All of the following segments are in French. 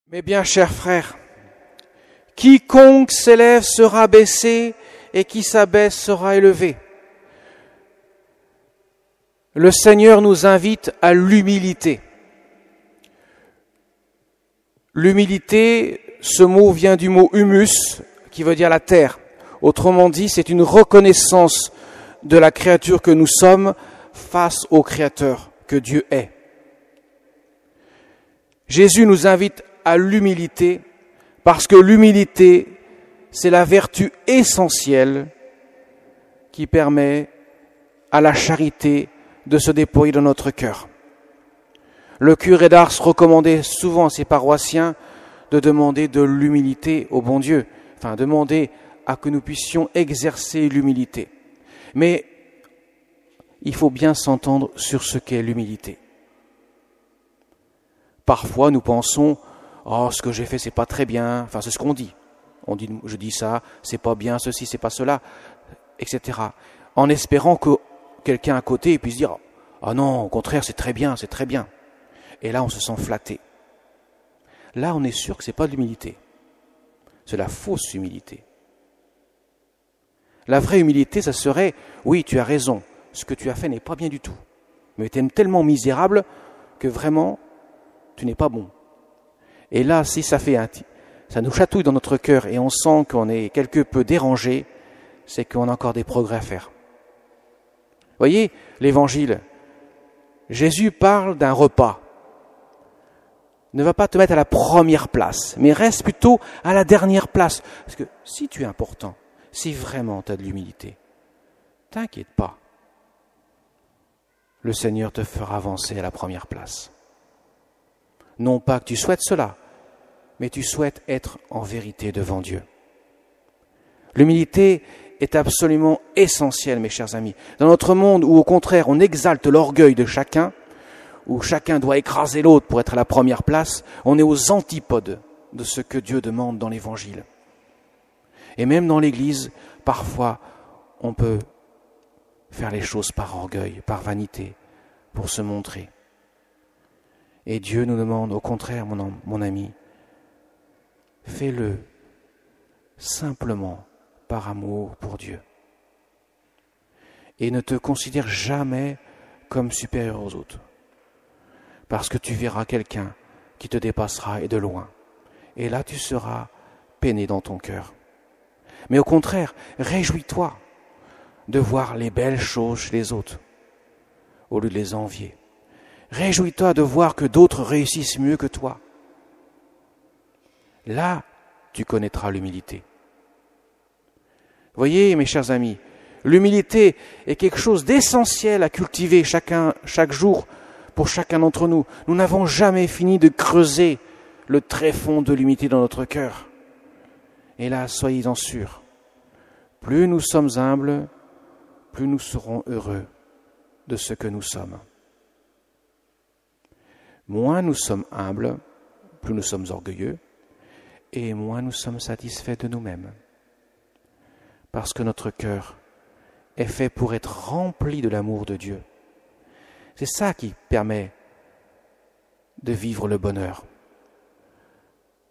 Mes bien chers frères, quiconque s'élève sera baissé et qui s'abaisse sera élevé. Le Seigneur nous invite à l'humilité. L'humilité, ce mot vient du mot humus, qui veut dire la terre. Autrement dit, c'est une reconnaissance de la créature que nous sommes face au Créateur que Dieu est. Jésus nous invite à l'humilité parce que l'humilité, c'est la vertu essentielle qui permet à la charité de se déployer dans notre cœur. Le curé d'Ars recommandait souvent à ses paroissiens de demander de l'humilité au bon Dieu, demander à que nous puissions exercer l'humilité. Mais il faut bien s'entendre sur ce qu'est l'humilité. Parfois, nous pensons « Oh, ce que j'ai fait, c'est pas très bien », c'est ce qu'on dit. On dit « Je dis ça, c'est pas bien, ceci, c'est pas cela », etc. En espérant que quelqu'un à côté puisse dire « Ah non, au contraire, c'est très bien, c'est très bien ». Et là, on se sent flatté. Là, on est sûr que c'est pas de l'humilité. C'est la fausse humilité. La vraie humilité, ça serait « Oui, tu as raison, ce que tu as fait n'est pas bien du tout. Mais tu es tellement misérable que vraiment, tu n'es pas bon. » Et là, si ça nous chatouille dans notre cœur et on sent qu'on est quelque peu dérangé, c'est qu'on a encore des progrès à faire. Vous voyez, l'évangile, Jésus parle d'un repas. Ne va pas te mettre à la première place, mais reste plutôt à la dernière place. Parce que si tu es important, si vraiment tu as de l'humilité, t'inquiète pas. Le Seigneur te fera avancer à la première place. Non pas que tu souhaites cela, mais tu souhaites être en vérité devant Dieu. L'humilité est absolument essentielle, mes chers amis. Dans notre monde où, au contraire, on exalte l'orgueil de chacun, où chacun doit écraser l'autre pour être à la première place, on est aux antipodes de ce que Dieu demande dans l'Évangile. Et même dans l'Église, parfois, on peut faire les choses par orgueil, par vanité, pour se montrer. Et Dieu nous demande, au contraire, mon ami, fais-le simplement par amour pour Dieu. Et ne te considère jamais comme supérieur aux autres. Parce que tu verras quelqu'un qui te dépassera et de loin. Et là, tu seras peiné dans ton cœur. Mais au contraire, réjouis-toi de voir les belles choses chez les autres, au lieu de les envier. Réjouis-toi de voir que d'autres réussissent mieux que toi. Là, tu connaîtras l'humilité. Voyez, mes chers amis, l'humilité est quelque chose d'essentiel à cultiver chaque jour pour chacun d'entre nous. Nous n'avons jamais fini de creuser le tréfonds de l'humilité dans notre cœur. Et là, soyez-en sûrs, plus nous sommes humbles, plus nous serons heureux de ce que nous sommes. Moins nous sommes humbles, plus nous sommes orgueilleux, et moins nous sommes satisfaits de nous-mêmes. Parce que notre cœur est fait pour être rempli de l'amour de Dieu. C'est ça qui permet de vivre le bonheur.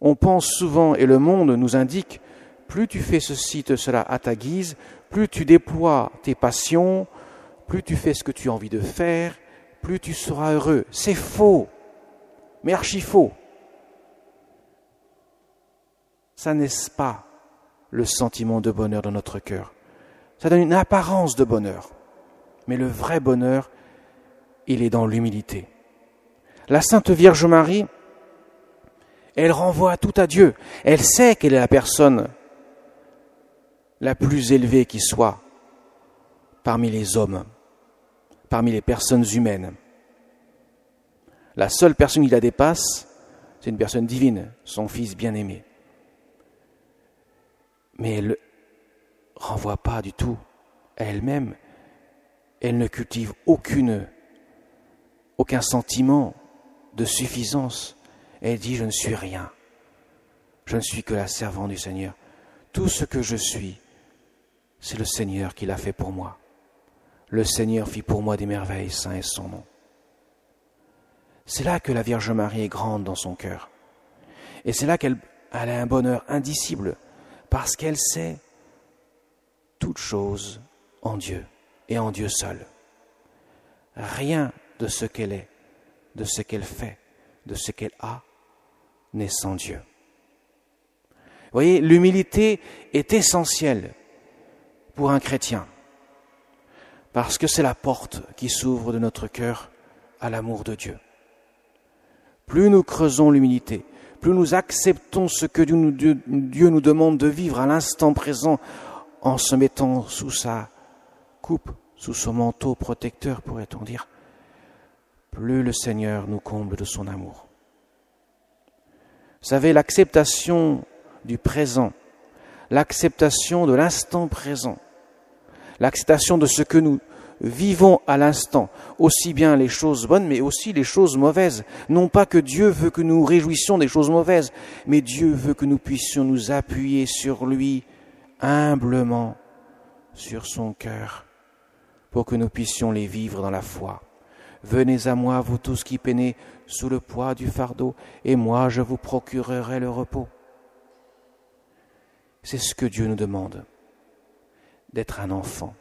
On pense souvent, et le monde nous indique, plus tu fais ceci, cela à ta guise, plus tu déploies tes passions, plus tu fais ce que tu as envie de faire, plus tu seras heureux. C'est faux, mais archi faux. Ça n'est pas le sentiment de bonheur dans notre cœur. Ça donne une apparence de bonheur. Mais le vrai bonheur, il est dans l'humilité. La Sainte Vierge Marie, elle renvoie tout à Dieu. Elle sait qu'elle est la personne la plus élevée qui soit parmi les hommes, parmi les personnes humaines. La seule personne qui la dépasse, c'est une personne divine, son Fils bien-aimé. Mais elle ne renvoie pas du tout à elle-même. Elle ne cultive aucun sentiment de suffisance. Elle dit « Je ne suis rien. Je ne suis que la servante du Seigneur. Tout ce que je suis, c'est le Seigneur qui l'a fait pour moi. Le Seigneur fit pour moi des merveilles, saint est son nom. » C'est là que la Vierge Marie est grande dans son cœur. Et c'est là qu'elle a un bonheur indicible, parce qu'elle sait toute chose en Dieu et en Dieu seul. Rien de ce qu'elle est, de ce qu'elle fait, de ce qu'elle a, n'est sans Dieu. Vous voyez, l'humilité est essentielle pour un chrétien, parce que c'est la porte qui s'ouvre de notre cœur à l'amour de Dieu. Plus nous creusons l'humilité, plus nous acceptons ce que Dieu nous demande de vivre à l'instant présent en se mettant sous sa coupe, sous son manteau protecteur, pourrait-on dire, plus le Seigneur nous comble de son amour. Vous savez, l'acceptation du présent, l'acceptation de l'instant présent, l'acceptation de ce que nous vivons à l'instant, aussi bien les choses bonnes, mais aussi les choses mauvaises. Non pas que Dieu veut que nous réjouissions des choses mauvaises, mais Dieu veut que nous puissions nous appuyer sur lui humblement, sur son cœur, pour que nous puissions les vivre dans la foi. Venez à moi, vous tous qui peinez sous le poids du fardeau, et moi je vous procurerai le repos. C'est ce que Dieu nous demande, d'être un enfant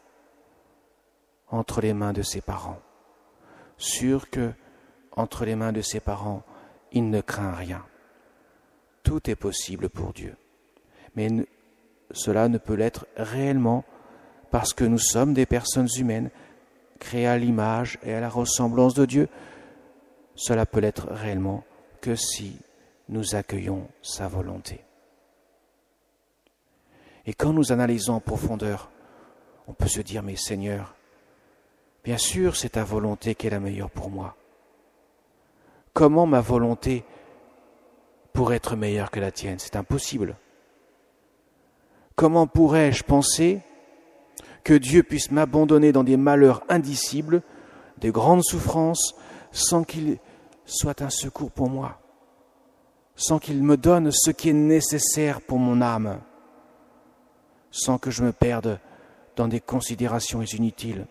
entre les mains de ses parents, sûr que entre les mains de ses parents, il ne craint rien. Tout est possible pour Dieu, mais cela ne peut l'être réellement parce que nous sommes des personnes humaines créées à l'image et à la ressemblance de Dieu. Cela peut l'être réellement que si nous accueillons sa volonté. Et quand nous analysons en profondeur, on peut se dire, mais Seigneur, bien sûr c'est ta volonté qui est la meilleure pour moi. Comment ma volonté pourrait être meilleure que la tienne? C'est impossible. Comment pourrais-je penser que Dieu puisse m'abandonner dans des malheurs indicibles, des grandes souffrances, sans qu'il soit un secours pour moi, sans qu'il me donne ce qui est nécessaire pour mon âme, sans que je me perde dans des considérations inutiles.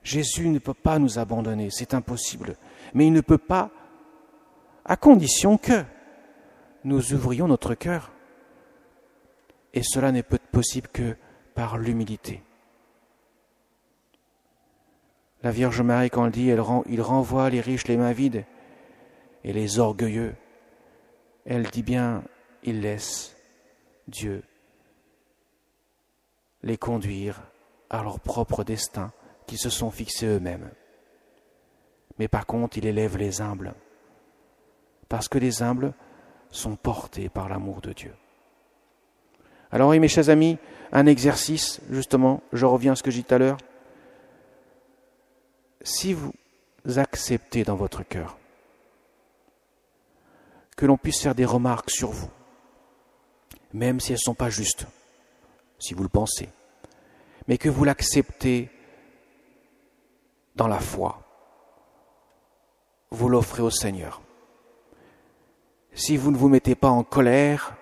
Jésus ne peut pas nous abandonner, c'est impossible. Mais il ne peut pas, à condition que nous ouvrions notre cœur. Et cela n'est possible que par l'humilité. La Vierge Marie, quand elle dit, il renvoie les riches les mains vides et les orgueilleux, elle dit bien, il laisse Dieu les conduire à leur propre destin qu'ils se sont fixés eux-mêmes. Mais par contre, il élève les humbles, parce que les humbles sont portés par l'amour de Dieu. Alors oui, mes chers amis, un exercice, justement, je reviens à ce que j'ai dit tout à l'heure. Si vous acceptez dans votre cœur que l'on puisse faire des remarques sur vous, même si elles ne sont pas justes, si vous le pensez, mais que vous l'acceptez dans la foi, vous l'offrez au Seigneur. Si vous ne vous mettez pas en colère,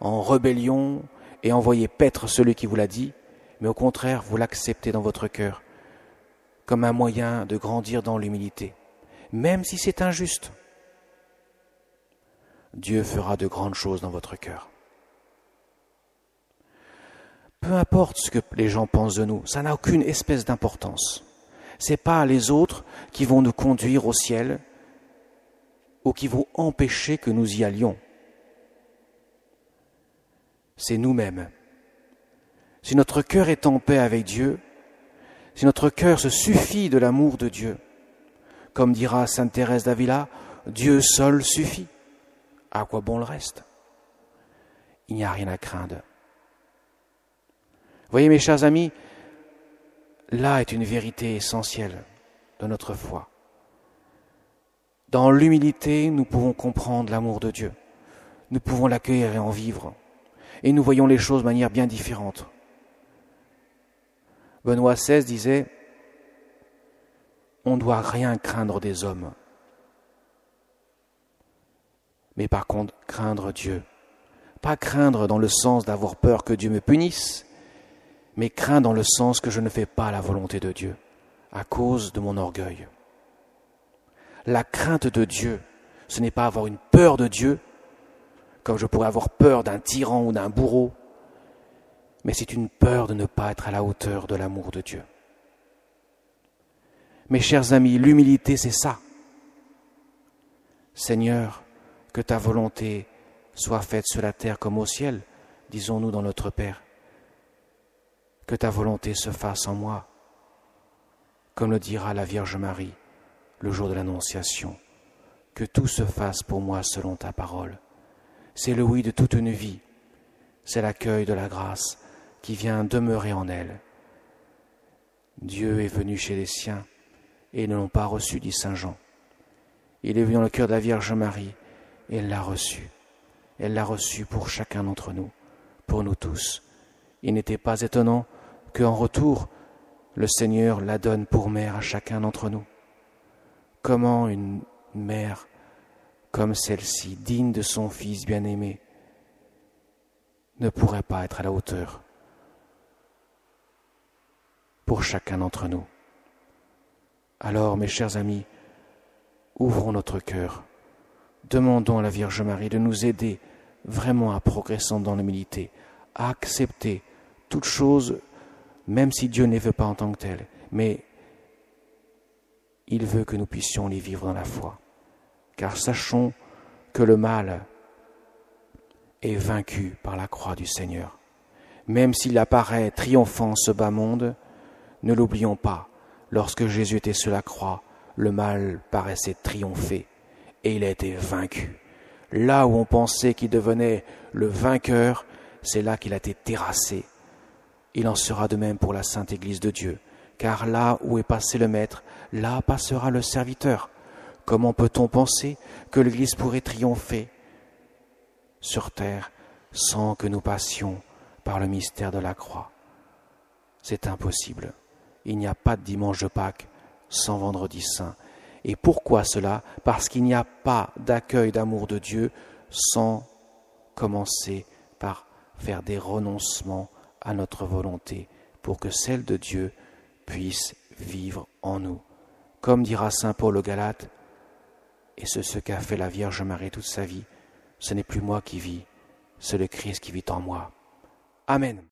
en rébellion, et envoyez paître celui qui vous l'a dit, mais au contraire, vous l'acceptez dans votre cœur, comme un moyen de grandir dans l'humilité, même si c'est injuste. Dieu fera de grandes choses dans votre cœur. Peu importe ce que les gens pensent de nous, ça n'a aucune espèce d'importance. Ce n'est pas les autres qui vont nous conduire au ciel ou qui vont empêcher que nous y allions. C'est nous-mêmes. Si notre cœur est en paix avec Dieu, si notre cœur se suffit de l'amour de Dieu, comme dira sainte Thérèse d'Avila, Dieu seul suffit. À quoi bon le reste? Il n'y a rien à craindre. Vous voyez, mes chers amis, là est une vérité essentielle de notre foi. Dans l'humilité, nous pouvons comprendre l'amour de Dieu. Nous pouvons l'accueillir et en vivre. Et nous voyons les choses de manière bien différente. Benoît XVI disait « On ne doit rien craindre des hommes, mais par contre craindre Dieu. Pas craindre dans le sens d'avoir peur que Dieu me punisse, mais craindre dans le sens que je ne fais pas la volonté de Dieu, à cause de mon orgueil. » La crainte de Dieu, ce n'est pas avoir une peur de Dieu, comme je pourrais avoir peur d'un tyran ou d'un bourreau, mais c'est une peur de ne pas être à la hauteur de l'amour de Dieu. Mes chers amis, l'humilité, c'est ça. Seigneur, que ta volonté soit faite sur la terre comme au ciel, disons-nous dans notre Père. Que ta volonté se fasse en moi, comme le dira la Vierge Marie le jour de l'Annonciation. Que tout se fasse pour moi selon ta parole. C'est le oui de toute une vie. C'est l'accueil de la grâce qui vient demeurer en elle. Dieu est venu chez les siens et ils ne l'ont pas reçu, dit saint Jean. Il est venu dans le cœur de la Vierge Marie et elle l'a reçu. Elle l'a reçu pour chacun d'entre nous, pour nous tous. Il n'était pas étonnant qu'en retour, le Seigneur la donne pour mère à chacun d'entre nous. Comment une mère comme celle-ci, digne de son Fils bien-aimé, ne pourrait pas être à la hauteur pour chacun d'entre nous. Alors, mes chers amis, ouvrons notre cœur, demandons à la Vierge Marie de nous aider vraiment à progresser dans l'humilité, à accepter toute chose, même si Dieu ne les veut pas en tant que telles, mais il veut que nous puissions les vivre dans la foi. Car sachons que le mal est vaincu par la croix du Seigneur. Même s'il apparaît triomphant en ce bas monde, ne l'oublions pas, lorsque Jésus était sur la croix, le mal paraissait triompher et il a été vaincu. Là où on pensait qu'il devenait le vainqueur, c'est là qu'il a été terrassé. Il en sera de même pour la Sainte Église de Dieu, car là où est passé le Maître, là passera le serviteur. Comment peut-on penser que l'Église pourrait triompher sur terre sans que nous passions par le mystère de la croix? C'est impossible. Il n'y a pas de dimanche de Pâques sans vendredi saint. Et pourquoi cela? Parce qu'il n'y a pas d'accueil d'amour de Dieu sans commencer par faire des renoncements à notre volonté pour que celle de Dieu puisse vivre en nous. Comme dira saint Paul aux Galates, et c'est ce qu'a fait la Vierge Marie toute sa vie, ce n'est plus moi qui vis, c'est le Christ qui vit en moi. Amen.